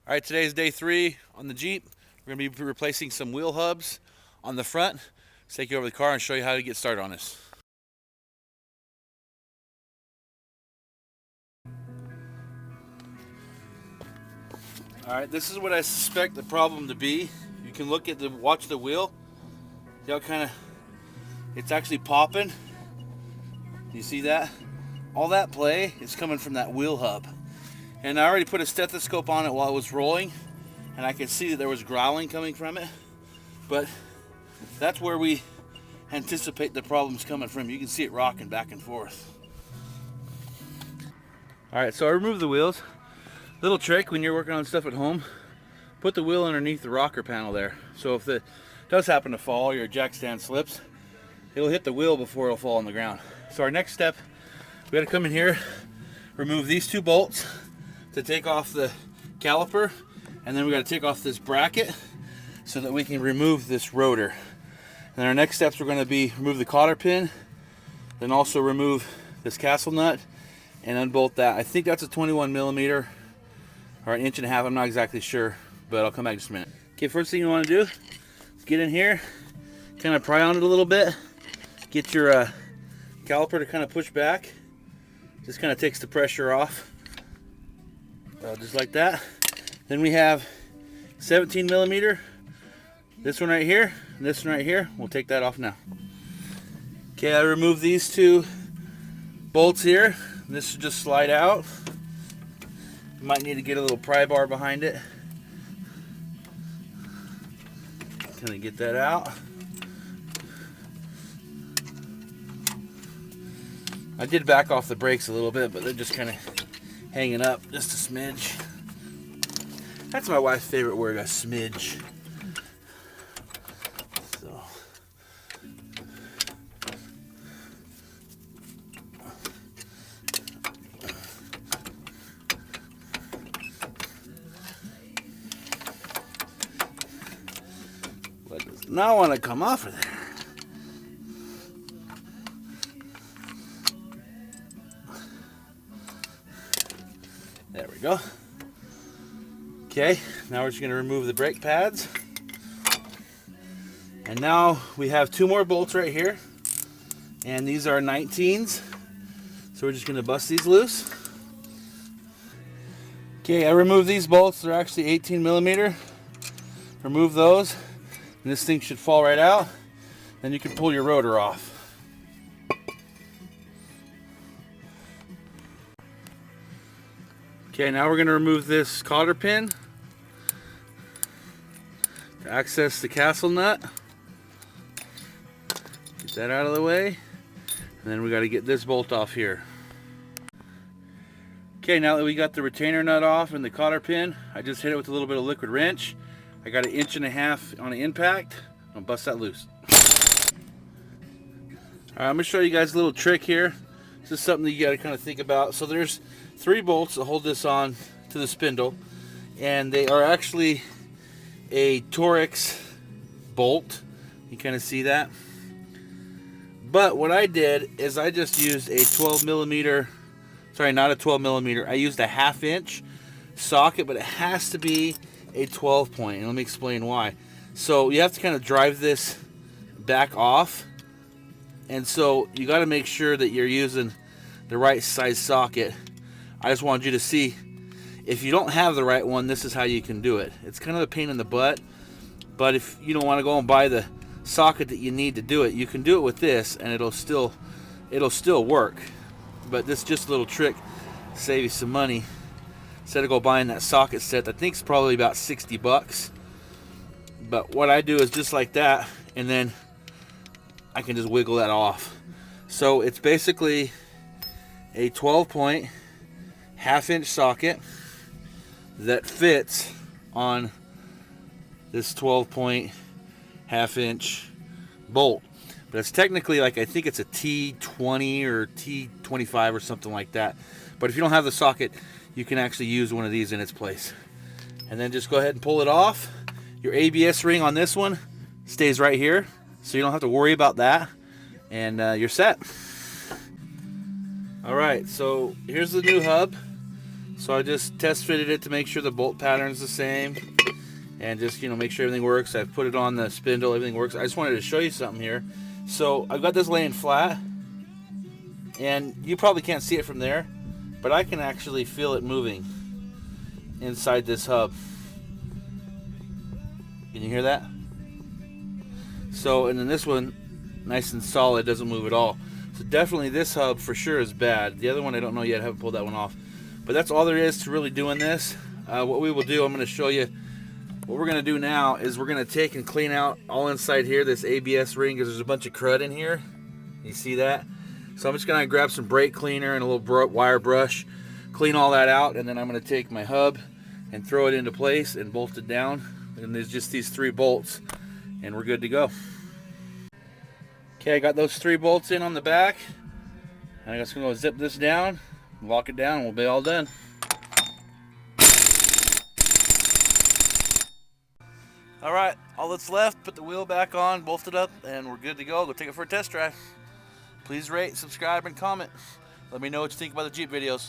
All right, today's day 3 on the Jeep. We're going to be replacing some wheel hubs on the front. Let's take you over the car and show you how to get started on this. All right, this is what I suspect the problem to be. You can look at watch the wheel. See how it's actually popping. You see that? All that play is coming from that wheel hub. And I already put a stethoscope on it while it was rolling, and I could see that there was growling coming from it. But that's where we anticipate the problem's coming from. You can see it rocking back and forth. All right, so I removed the wheels. Little trick when you're working on stuff at home, put the wheel underneath the rocker panel there. So if it does happen to fall, your jack stand slips, it'll hit the wheel before it'll fall on the ground. So our next step, we gotta come in here, remove these 2 bolts to take off the caliper, and then we gotta take off this bracket so that we can remove this rotor. And our next steps are gonna be remove the cotter pin, then also remove this castle nut and unbolt that. I think that's a 21 millimeter or an 1.5 inches. I'm not exactly sure, but I'll come back in just a minute. Okay, first thing you want to do is get in here, kind of pry on it a little bit, get your caliper to kind of push back. Just kind of takes the pressure off, just like that. Then we have 17 millimeter, this one right here, and this one right here. We'll take that off now. Okay, I removed these 2 bolts here. This will just slide out. You might need to get a little pry bar behind it. Kind of get that out. I did back off the brakes a little bit, but they're just kind of hanging up just a smidge. That's my wife's favorite word, a smidge. So. But does not want to come off of there. There we go. Okay, now we're just going to remove the brake pads. And now we have 2 more bolts right here. And these are 19s. So we're just going to bust these loose. Okay, I removed these bolts. They're actually 18 millimeter. Remove those. And this thing should fall right out. Then you can pull your rotor off. Okay, now we're going to remove this cotter pin to access the castle nut. Get that out of the way. And then we got to get this bolt off here. Okay, now that we got the retainer nut off and the cotter pin, I just hit it with a little bit of liquid wrench. I got an 1.5 inches on the impact. I'll bust that loose. Alright, I'm going to show you guys a little trick here. This is something that you got to kind of think about. So there's 3 bolts that hold this on to the spindle, and they are actually a Torx bolt. You kind of see that. But what I did is I just used a 12 millimeter, sorry, not a 12 millimeter. I used a 1/2 inch socket, but it has to be a 12 point. And let me explain why. So you have to kind of drive this back off. And so you got to make sure that you're using the right size socket. I just wanted you to see, if you don't have the right one, this is how you can do it. It's kind of a pain in the butt, but if you don't want to go and buy the socket that you need to do it, you can do it with this, and it'll still work. But this is just a little trick to save you some money. Instead of go buying that socket set, I think it's probably about 60 bucks. But what I do is just like that, and then I can just wiggle that off. So it's basically a 12 point 1/2 inch socket that fits on this 12 point 1/2 inch bolt. But it's technically like, I think it's a T20 or T25 or something like that. But if you don't have the socket, you can actually use one of these in its place. And then just go ahead and pull it off. Your ABS ring on this one stays right here, so you don't have to worry about that. And you're set. Alright, so here's the new hub. So I just test fitted it to make sure the bolt pattern's the same, and just, you know, make sure everything works. I've put it on the spindle, everything works. I just wanted to show you something here. So I've got this laying flat, and you probably can't see it from there, but I can actually feel it moving inside this hub. Can you hear that? So, and then this one, nice and solid, doesn't move at all. So definitely this hub for sure is bad. The other one I don't know yet, I haven't pulled that one off. But that's all there is to really doing this. What we will do, I'm going to show you, what we're going to do now is we're going to take and clean out all inside here, this ABS ring, because there's a bunch of crud in here. You see that? So I'm just going to grab some brake cleaner and a little wire brush, clean all that out, and then I'm going to take my hub and throw it into place and bolt it down. And there's just these 3 bolts, and we're good to go. Okay, I got those 3 bolts in on the back. And I'm just going to zip this down, lock it down, and we'll be all done. All right, all that's left, put the wheel back on, bolt it up, and we're good to go. Go take it for a test drive. Please rate, subscribe, and comment. Let me know what you think about the Jeep videos.